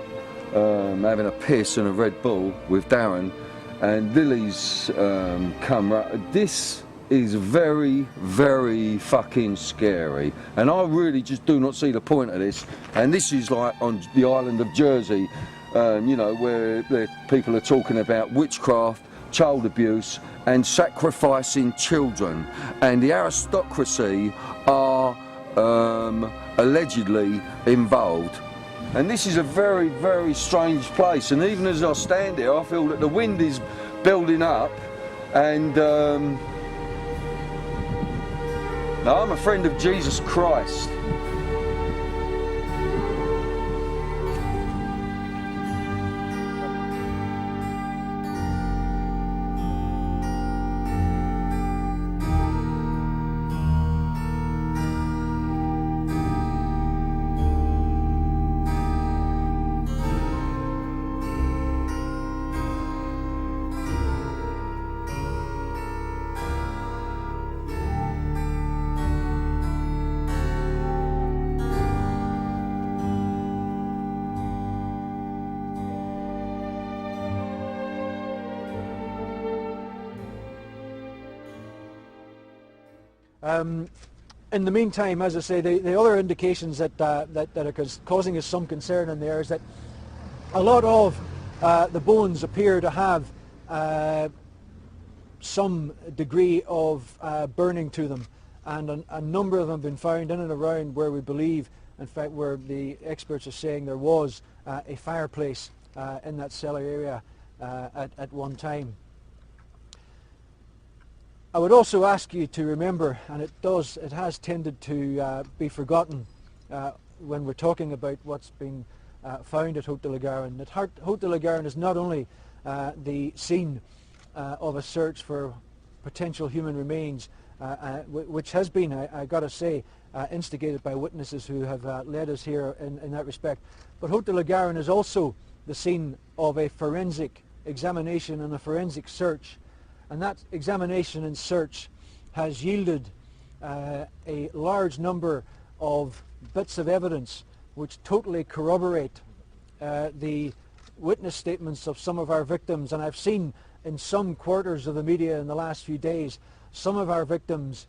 [SPEAKER 3] having a piss and a Red Bull with Darren, and Lily's come right. This is very, very fucking scary, and I really just do not see the point of this. And this is like on the island of Jersey, you know, where people are talking about witchcraft, child abuse and sacrificing children, and the aristocracy are allegedly involved. And this is a very, very strange place, and even as I stand here I feel that the wind is building up, and now I'm a friend of Jesus Christ.
[SPEAKER 2] In the meantime, as I say, the other indications that are causing us some concern in there is that a lot of the bones appear to have some degree of burning to them, and a number of them have been found in and around where we believe, in fact, where the experts are saying there was a fireplace in that cellar area at one time. I would also ask you to remember, and it has tended to be forgotten when we're talking about what's been found at Haute de la Garonne, that Haute de la Garonne is not only the scene of a search for potential human remains, which has been, I got to say, instigated by witnesses who have led us here in that respect, but Haute de la Garonne is also the scene of a forensic examination and a forensic search, and that examination and search has yielded a large number of bits of evidence which totally corroborate the witness statements of some of our victims. And I've seen in some quarters of the media in the last few days some of our victims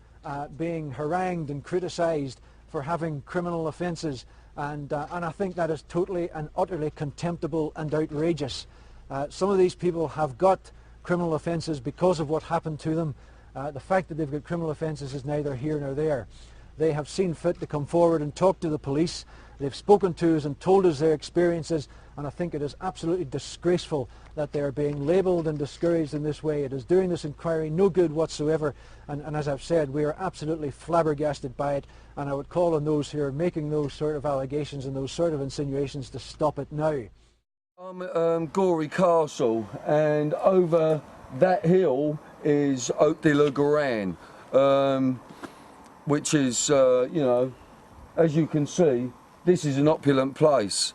[SPEAKER 2] being harangued and criticised for having criminal offences, and I think that is totally and utterly contemptible and outrageous. Some of these people have got criminal offences because of what happened to them. The fact that they've got criminal offences is neither here nor there. They have seen fit to come forward and talk to the police. They've spoken to us and told us their experiences, and I think it is absolutely disgraceful that they are being labelled and discouraged in this way. It is doing this inquiry no good whatsoever, and as I've said, we are absolutely flabbergasted by it, and I would call on those who are making those sort of allegations and those sort of insinuations to stop it now.
[SPEAKER 3] I'm at Gorey Castle, and over that hill is Haute de la Garonne, which is, you know, as you can see, this is an opulent place.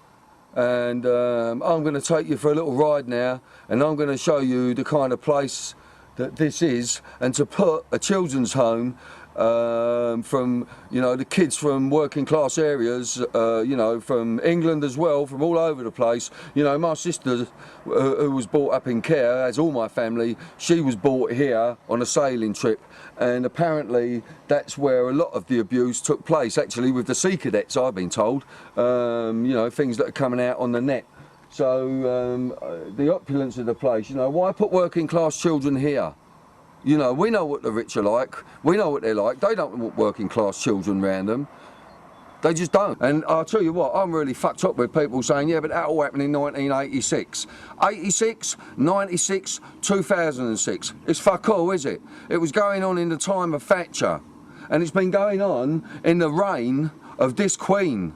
[SPEAKER 3] And I'm going to take you for a little ride now, and I'm going to show you the kind of place that this is, and to put a children's home from, you know, the kids from working class areas, you know, from England as well, from all over the place. You know, my sister, who was brought up in Care, as all my family, she was brought here on a sailing trip, and apparently that's where a lot of the abuse took place, actually, with the sea cadets, I've been told. You know, things that are coming out on the net. So the opulence of the place, you know, why put working class children here? You know, we know what the rich are like. We know what they're like. They don't want working class children around them. They just don't. And I'll tell you what, I'm really fucked up with people saying, yeah, but that all happened in 1986. 86, 96, 2006. It's fuck all, is it? It was going on in the time of Thatcher. And it's been going on in the reign of this Queen.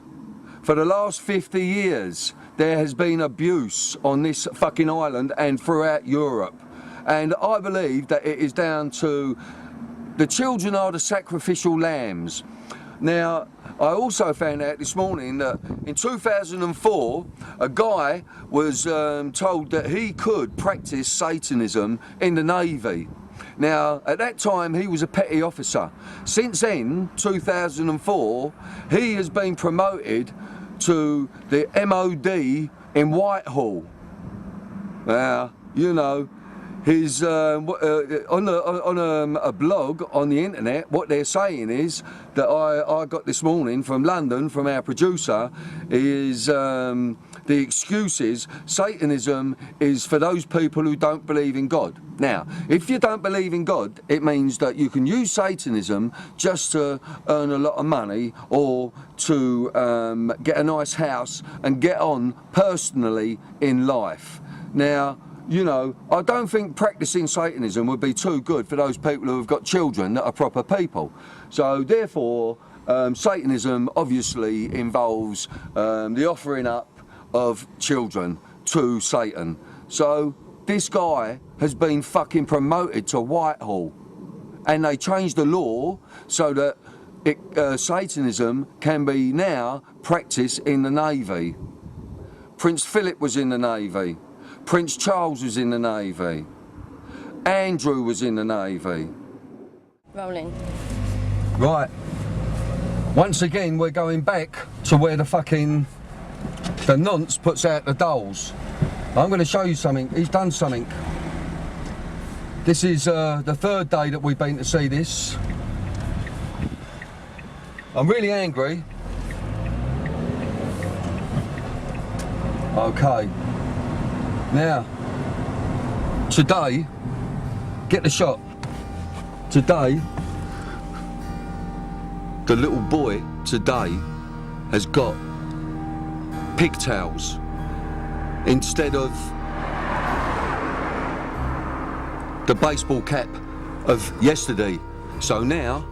[SPEAKER 3] For the last 50 years, there has been abuse on this fucking island and throughout Europe. And I believe that it is down to the children are the sacrificial lambs. Now, I also found out this morning that in 2004, a guy was told that he could practice Satanism in the Navy. Now, at that time, he was a petty officer. Since then, 2004, he has been promoted to the MOD in Whitehall. Now, you know, his on a blog on the internet, what they're saying is that I got this morning from London, from our producer, is the excuse is Satanism is for those people who don't believe in God. Now, if you don't believe in God, it means that you can use Satanism just to earn a lot of money or to get a nice house and get on personally in life. Now, you know, I don't think practicing Satanism would be too good for those people who have got children that are proper people. So therefore, Satanism obviously involves the offering up of children to Satan. So this guy has been fucking promoted to Whitehall, and they changed the law so that Satanism can be now practiced in the Navy. Prince Philip was in the Navy. Prince Charles was in the Navy. Andrew was in the Navy.
[SPEAKER 1] Rolling.
[SPEAKER 3] Right. Once again, we're going back to where the nonce puts out the dolls. I'm going to show you something. He's done something. This is the third day that we've been to see this. I'm really angry. Okay. Now, today, get the shot. Today, the little boy today has got pigtails instead of the baseball cap
[SPEAKER 20] of yesterday. So now,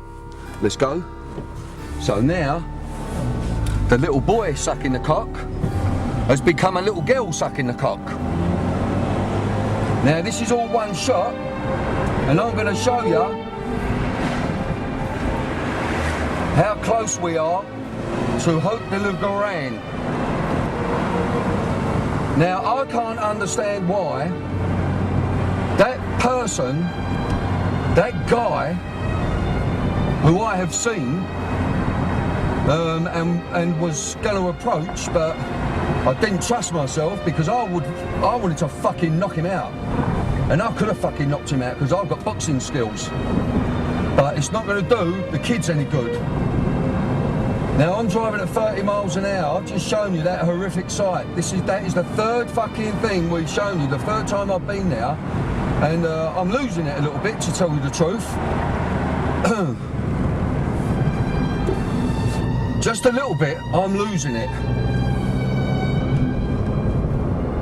[SPEAKER 20] let's go. So now, the little boy sucking the cock has become a little girl sucking the cock. Now this is all one shot, and I'm going to show you how close we are to Haute de la Garenne. Now I can't understand why that person, that guy who I have seen and was going to approach, but I didn't trust myself because I wanted to fucking knock him out. And I could have fucking knocked him out because I've got boxing skills. But it's not going to do the kids any good. Now I'm driving at 30 miles an hour. I've just shown you that horrific sight. That is the third fucking thing we've shown you, the third time I've been there. And I'm losing it a little bit, to tell you the truth. Just a little bit, I'm losing it.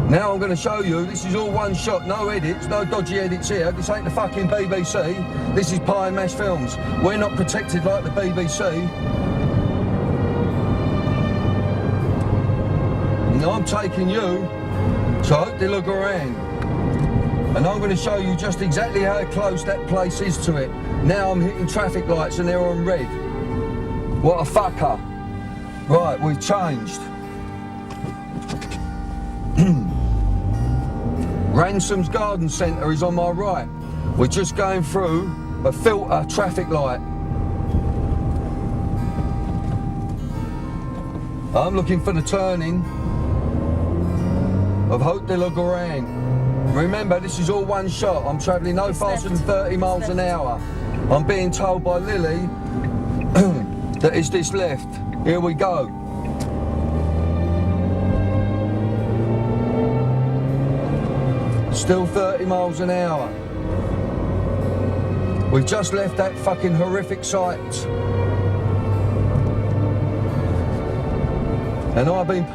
[SPEAKER 20] Now I'm going to show you, this is all one shot, no edits, no dodgy edits here. This ain't the fucking BBC, this is Pie and Mash Films. We're not protected like the BBC. Now I'm taking you to Haute de la Garenne. And I'm going to show you just exactly how close that place is to it. Now I'm hitting traffic lights and they're on red. What a fucker. Right, we've changed. Ransom's Garden Centre is on my right. We're just going through a filter traffic light. I'm looking for the turning of Haute de la Garenne. Remember, this is all one shot. I'm travelling no faster than 30 miles an hour. I'm being told by Lily that it's this left. Here we go. Still 30 miles an hour. We've just left that fucking horrific sight. And I've been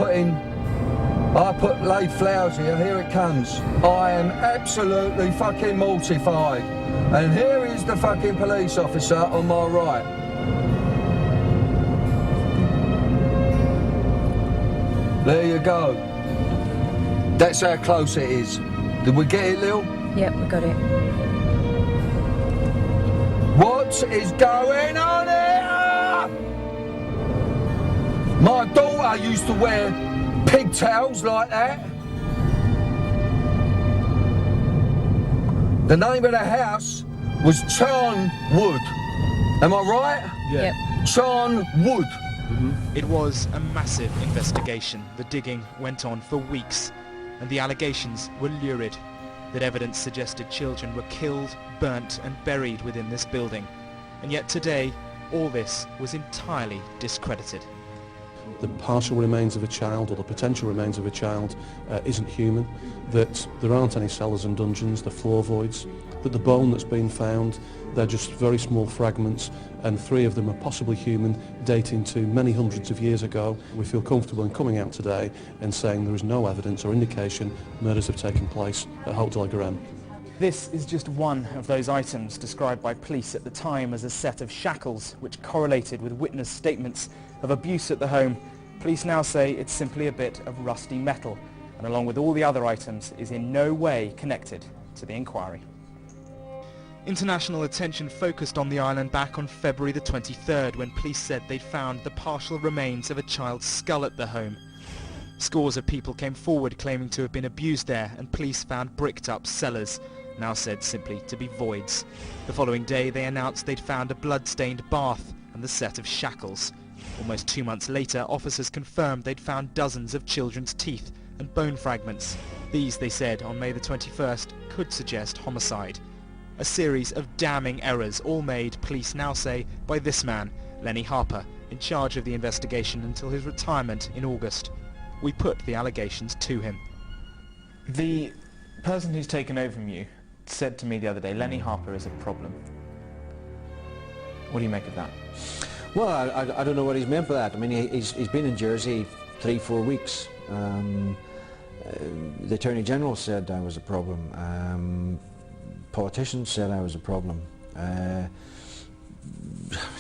[SPEAKER 20] I put laid flowers here it comes. I am absolutely fucking mortified. And here is the fucking police officer on my right. There you go. That's how close it is. Did we get it, Lil?
[SPEAKER 1] Yep, we got it.
[SPEAKER 20] What is going on here? My daughter used to wear pigtails like that. The name of the house was Charn Wood. Am I right?
[SPEAKER 1] Yeah. Yep.
[SPEAKER 20] Charn Wood.
[SPEAKER 21] It was a massive investigation. The digging went on for weeks, and the allegations were lurid. That evidence suggested children were killed, burnt and buried within this building. And yet today, all this was entirely discredited.
[SPEAKER 22] The partial remains of a child, or the potential remains of a child, isn't human, that there aren't any cellars and dungeons, the floor voids, that the bone that's been found, they're just very small fragments, and 3 of them are possibly human, dating to many hundreds of years ago. We feel comfortable in coming out today and saying there is no evidence or indication murders have taken place at Haute de la Garenne.
[SPEAKER 21] This is just one of those items described by police at the time as a set of shackles which correlated with witness statements of abuse at the home. Police now say it's simply a bit of rusty metal, and along with all the other items is in no way connected to the inquiry. International attention focused on the island back on February the 23rd when police said they'd found the partial remains of a child's skull at the home. Scores of people came forward claiming to have been abused there, and police found bricked up cellars, now said simply to be voids. The following day they announced they'd found a blood-stained bath and the set of shackles. Almost 2 months later, officers confirmed they'd found dozens of children's teeth and bone fragments. These, they said on May the 21st, could suggest homicide. A series of damning errors, all made, police now say, by this man, Lenny Harper, in charge of the investigation until his retirement in August. We put the allegations to him. The person who's taken over from you said to me the other day, Lenny Harper is a problem. What do you make of that?
[SPEAKER 2] Well, I don't know what he's meant by that. I mean, he's been in Jersey 3-4 weeks. The Attorney General said I was a problem. Politicians said I was a problem.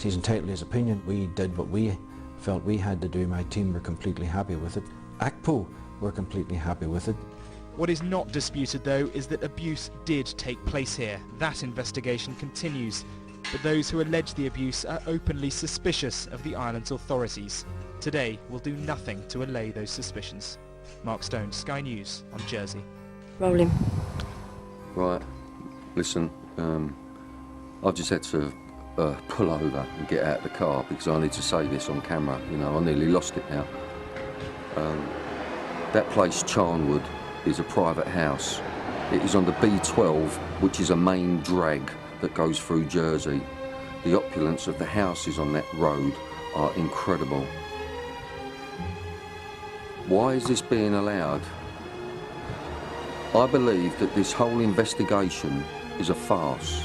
[SPEAKER 2] He's entitled to his opinion. We did what we felt we had to do. My team were completely happy with it. ACPO were completely happy with it.
[SPEAKER 21] What is not disputed, though, is that abuse did take place here. That investigation continues. But those who allege the abuse are openly suspicious of the island's authorities. Today will do nothing to allay those suspicions. Mark Stone, Sky News on Jersey.
[SPEAKER 1] Rolling.
[SPEAKER 6] Right, listen, I've just had to pull over and get out of the car because I need to say this on camera. You know, I nearly lost it now. That place, Charnwood, is a private house. It is on the B12, which is a main drag that goes through Jersey. The opulence of the houses on that road are incredible. Why is this being allowed? I believe that this whole investigation is a farce.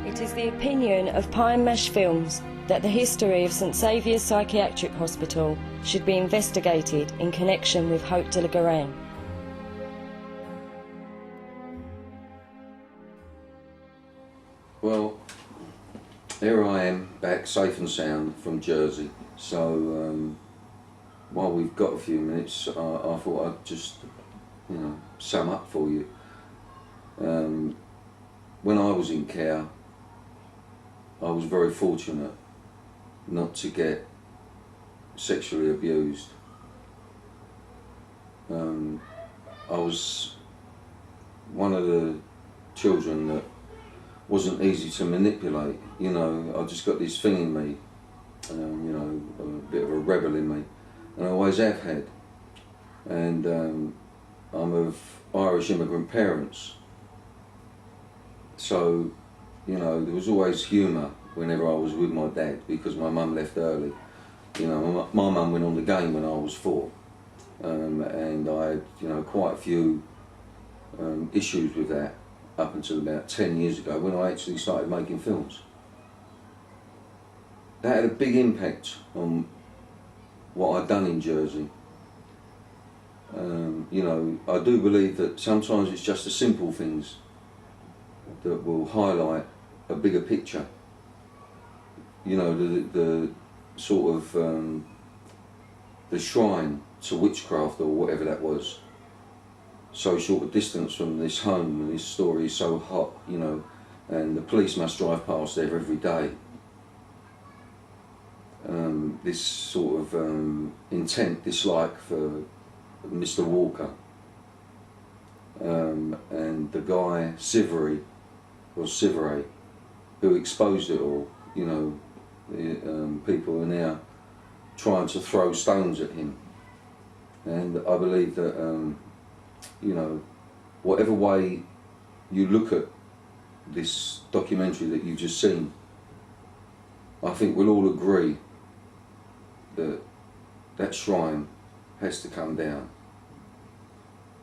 [SPEAKER 1] It is the opinion of Pie 'n Mash Films that the history of St Saviour's Psychiatric Hospital should be investigated in connection with Haute de la Garenne.
[SPEAKER 6] Well, here I am, back safe and sound from Jersey. So, while we've got a few minutes, I thought I'd just, you know, sum up for you. When I was in care, I was very fortunate not to get sexually abused. I was one of the children that wasn't easy to manipulate. You know, I just got this thing in me, you know, a bit of a rebel in me, and I always have had. And I'm of Irish immigrant parents, so, you know, there was always humour whenever I was with my dad because my mum left early. You know, my mum went on the game when I was 4, and I had, you know, quite a few issues with that up until about 10 years ago when I actually started making films. That had a big impact on what I'd done in Jersey. You know, I do believe that sometimes it's just the simple things that will highlight a bigger picture. You know, the sort of the shrine to witchcraft or whatever that was. So short a distance from this home, and this story is so hot, you know, and the police must drive past there every day. This sort of intent, dislike for Mr. Walker, and the guy Sivery, or Siveray, who exposed it all. You know, people are now trying to throw stones at him, and I believe that you know, whatever way you look at this documentary that you've just seen, I think we'll all agree that that shrine has to come down.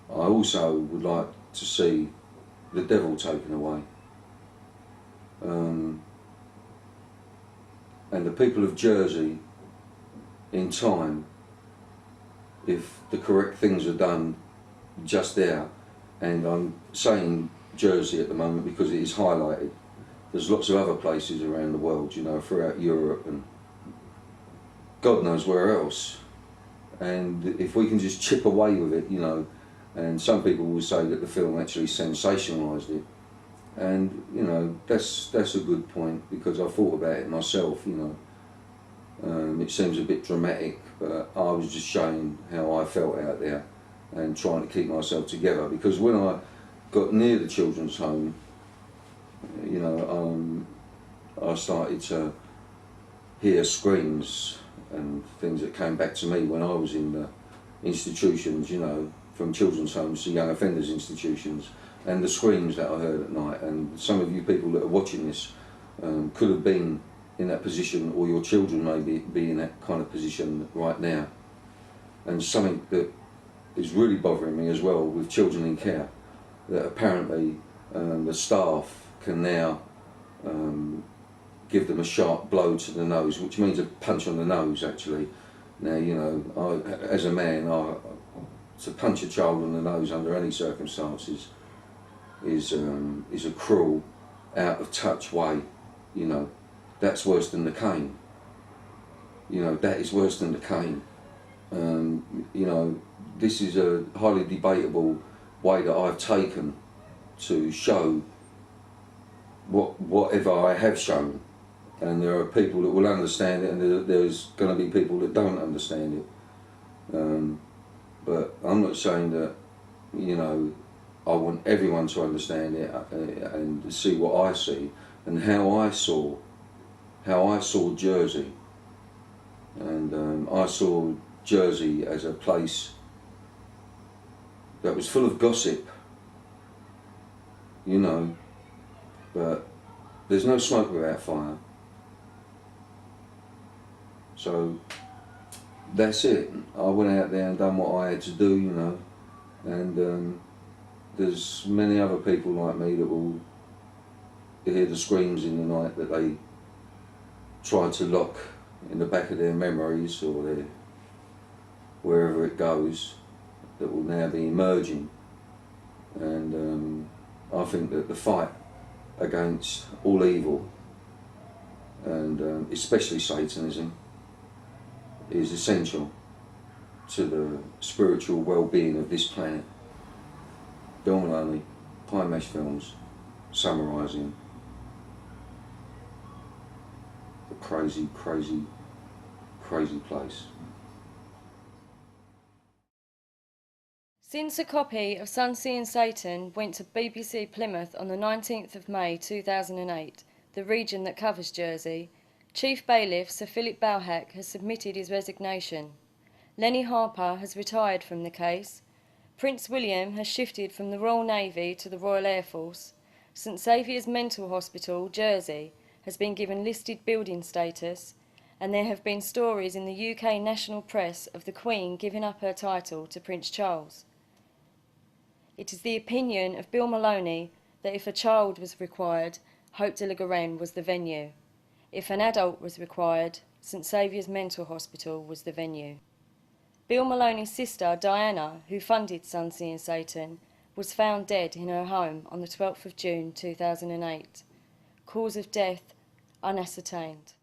[SPEAKER 6] I also would like to see the devil taken away. And the people of Jersey, in time, if the correct things are done just there, and I'm saying Jersey at the moment because it is highlighted. There's lots of other places around the world, you know, throughout Europe and God knows where else. And if we can just chip away with it, you know, and some people will say that the film actually sensationalised it. And, you know, that's a good point because I thought about it myself, you know. It seems a bit dramatic, but I was just showing how I felt out there. and trying to keep myself together, because when I got near the children's home, you know, I started to hear screams and things that came back to me when I was in the institutions, you know, from children's homes to young offenders institutions, and the screams that I heard at night. And some of you people that are watching this could have been in that position, or your children may be in that kind of position right now. And something that is really bothering me as well with children in care, that apparently the staff can now give them a sharp blow to the nose, which means a punch on the nose actually. Now, you know, as a man, to punch a child on the nose under any circumstances is a cruel, out of touch way, you know. That's worse than the cane. You know, that is worse than the cane. You know, this is a highly debatable way that I've taken to show whatever I have shown. And there are people that will understand it, and there's going to be people that don't understand it. But I'm not saying that, you know, I want everyone to understand it and see what I see and how I saw Jersey. And I saw Jersey as a place that was full of gossip, you know, but there's no smoke without fire. So that's it. I went out there and done what I had to do, you know, and there's many other people like me that will hear the screams in the night that they try to lock in the back of their memories or their wherever it goes, that will now be emerging. And I think that the fight against all evil, and especially Satanism, is essential to the spiritual well-being of this planet. Bill Maloney, Pie Mash Films, summarising the crazy, crazy, crazy place.
[SPEAKER 1] Since a copy of Sun Seeing Satan went to BBC Plymouth on the 19th of May 2008, the region that covers Jersey, Chief Bailiff Sir Philip Balhack has submitted his resignation. Lenny Harper has retired from the case. Prince William has shifted from the Royal Navy to the Royal Air Force. St Saviour's Mental Hospital, Jersey, has been given listed building status, and there have been stories in the UK national press of the Queen giving up her title to Prince Charles. It is the opinion of Bill Maloney that if a child was required, Hope de la Garenne was the venue. If an adult was required, St Saviour's Mental Hospital was the venue. Bill Maloney's sister, Diana, who funded Sun Seeing Satan, was found dead in her home on the 12th of June 2008. Cause of death unascertained.